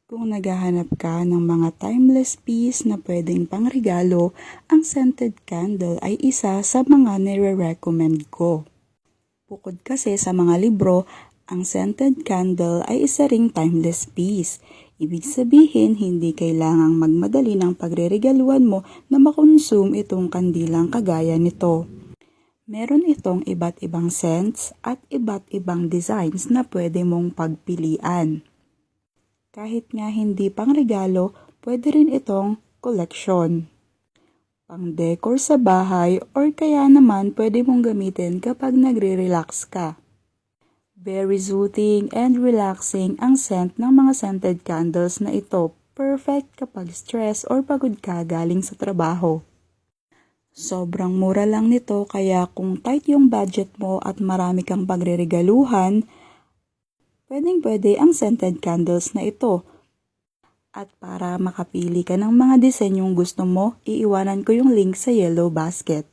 Kung naghahanap ka ng mga timeless piece na pwedeng pangregalo, ang scented candle ay isa sa mga nire-recommend ko. Bukod kasi sa mga libro, ang scented candle ay isa ring timeless piece. Ibig sabihin, hindi kailangang magmadali ng pagreregaluhan mo na makonsume itong kandilang kagaya nito. Meron itong iba't ibang scents at iba't ibang designs na pwede mong pagpilian. Kahit nga hindi pangregalo, pwede rin itong collection. Pang-decor sa bahay or kaya naman pwede mong gamitin kapag nagre-relax ka. Very soothing and relaxing ang scent ng mga scented candles na ito. Perfect kapag stress or pagod ka galing sa trabaho. Sobrang mura lang nito kaya kung tight yung budget mo at marami kang pagreregaluhan, pwedeng-pwede ang scented candles na ito. At para makapili ka ng mga disenyong gusto mo, iiwanan ko yung link sa yellow basket.